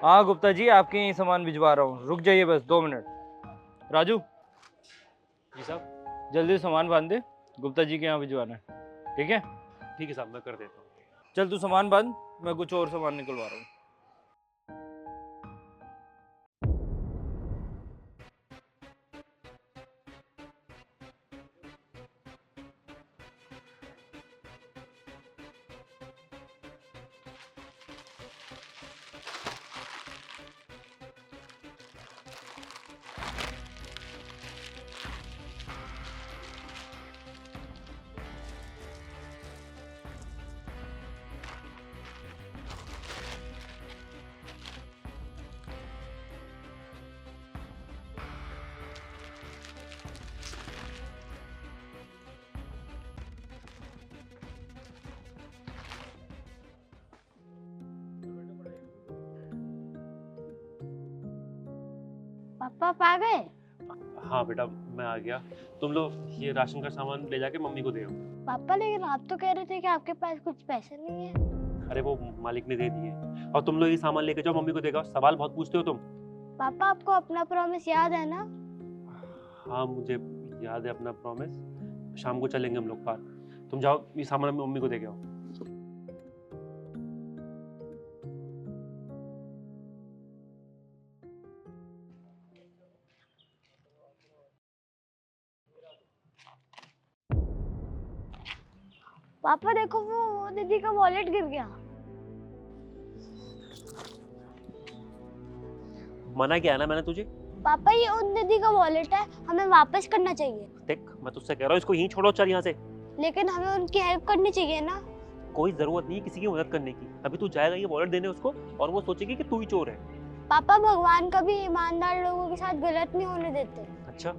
हाँ गुप्ता जी, आपके यहाँ सामान भिजवा रहा हूँ, रुक जाइए बस 2 मिनट। राजू, जी साहब। जल्दी सामान बांध दे, गुप्ता जी के यहाँ भिजवाना है, ठीक है? ठीक है साहब, मैं कर देता हूँ। चल तू सामान बांध, मैं कुछ और सामान निकलवा रहा हूँ। पापा आप आ गए? हाँ बेटा, मैं आ गया। तुम लोग ये राशन का सामान ले जाके मम्मी को दे आओ। पापा लेकिन आप तो कह रहे थे कि आपके पास कुछ पैसे नहीं है। अरे वो मालिक ने दे दिए, और तुम लोग ये सामान लेके जाओ, मम्मी को देगा। सवाल बहुत पूछते हो तुम। पापा आपको अपना प्रॉमिस याद है ना? हाँ मुझे याद है अपना प्रॉमिस। शाम को चलेंगे हम लोग पार्क। तुम जाओ, ये सामान मम्मी को दे आओ। पापा देखो वो दीदी का वॉलेट गिर गया। मना किया ना मैंने तुझे। पापा ये उन दीदी का वॉलेट है, हमें वापस करना चाहिए। देख, मैं तुझसे कह रहा हूँ इसको यहीं छोड़ो, चल यहाँ से। लेकिन हमें उनकी हेल्प करनी चाहिए ना। कोई जरूरत नहीं है किसी की मदद करने की। अभी तू जाएगा ये वॉलेट देने उसको, और वो सोचेगी कि तू ही चोर है। पापा भगवान कभी ईमानदार लोगों के साथ गलत नहीं होने देते। अच्छा,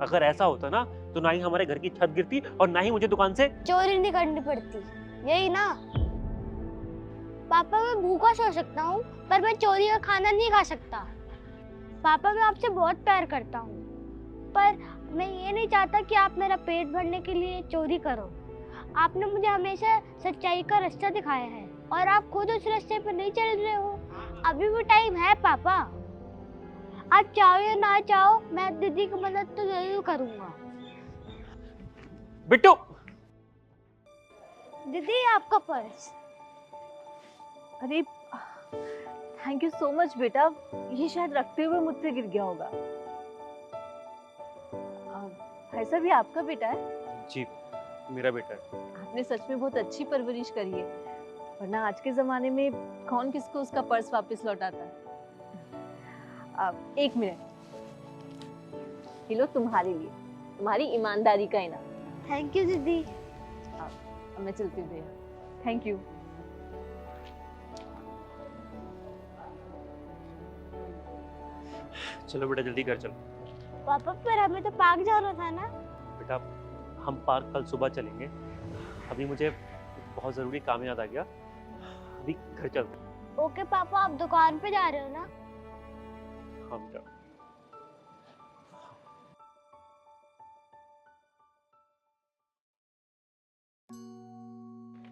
अगर ऐसा होता ना तो ना ही हमारे घर की छत गिरती और ना ही मुझे दुकान से चोरी नहीं करनी पड़ती, यही ना? पापा मैं भूखा सो सकता हूँ, पर मैं चोरी का खाना नहीं खा सकता। पापा मैं आपसे बहुत प्यार करता हूँ, पर मैं ये नहीं चाहता कि आप मेरा पेट भरने के लिए चोरी करो। आपने मुझे हमेशा सच्चाई का रास्ता दिखाया है, और आप खुद उस रास्ते पर नहीं चल रहे हो। अभी भी टाइम है पापा। आप चाहो या ना चाहो, मैं दीदी की मदद तो जरूर करूँगा। बिट्टू। दीदी आपका पर्स। अरे थैंक यू सो मच बेटा, ये शायद रखते हुए मुझसे गिर गया होगा। भाई साहब, ये आपका बेटा है? जी, मेरा बेटा है। आपने सच में बहुत अच्छी परवरिश करी है, वरना आज के जमाने में कौन किसको उसका पर्स वापस लौटाता है। एक मिनट, ये लो तुम्हारे लिए, तुम्हारी ईमानदारी का इनाम। थैंक यू दीदी। अब मैं चलती हूँ। Thank you. चलो बेटा, जल्दी कर चलो। पापा पर हमें तो पार्क जाना था ना। बेटा, हम पार्क कल सुबह चलेंगे। अभी मुझे बहुत जरूरी काम याद आ गया, अभी घर चलते हैं। ओके पापा, आप दुकान पे जा रहे हो ना? हाँ बेटा।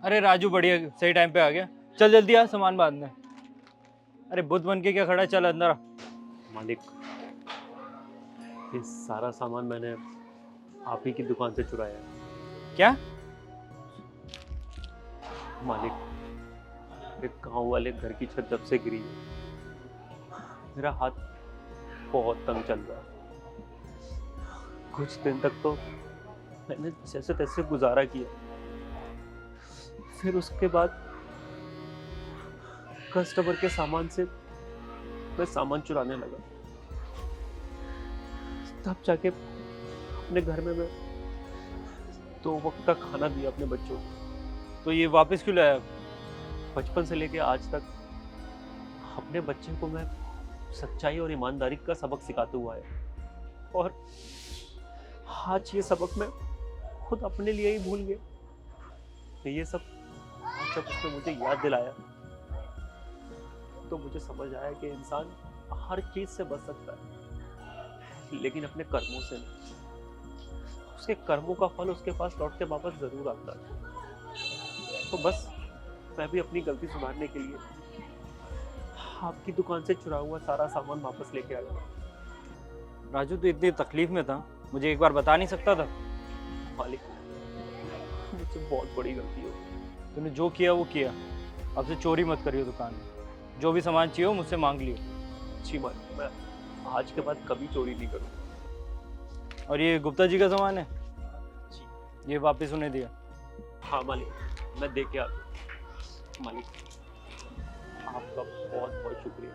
अरे राजू बढ़िया, सही टाइम पे आ गया। चल जल्दी आ, सामान बांधना। अरे बुद्ध बन के क्या खड़ा है, चल अंदर आ। मालिक, ये सारा सामान मैंने आप ही की दुकान से चुराया है। क्या? मालिक, एक गांव वाले घर की छत जब से गिरी है, मेरा हाथ बहुत तंग चल रहा है। कुछ दिन तक तो मैंने जैसे तैसे गुजारा किया, फिर उसके बाद कस्टमर के सामान से मैं सामान चुराने लगा। तब जाके अपने घर में मैं 2 वक्त का खाना दिया अपने बच्चों को। तो ये वापस क्यों लाया? बचपन से लेके आज तक अपने बच्चे को मैं सच्चाई और ईमानदारी का सबक सिखाते हुआ है, और आज ये सबक मैं खुद अपने लिए ही भूल गया। ये सब आज जब उसने मुझे याद दिलाया तो मुझे समझ आया कि इंसान हर चीज से बच सकता है, लेकिन अपने कर्मों से नहीं। उसके कर्मों का फल उसके पास लौट के वापस जरूर आता है। तो बस मैं भी अपनी गलती सुधारने के लिए आपकी दुकान से चुरा हुआ सारा सामान वापस लेके आया। राजू तो इतनी तकलीफ में था, मुझे एक बार बता नहीं सकता था? मालिक, मुझसे बहुत बड़ी गलती हो गई। तूने जो किया वो किया, अब से चोरी मत करियो दुकान में। जो भी सामान चाहिए हो मुझसे मांग लियो। जी मालिक, मैं आज के बाद कभी चोरी नहीं करूँगा। और ये गुप्ता जी का सामान है, जी ये वापस उन्हें दिया। हाँ मालिक, मैं दे के आता हूँ। मालिक, आपका बहुत बहुत शुक्रिया।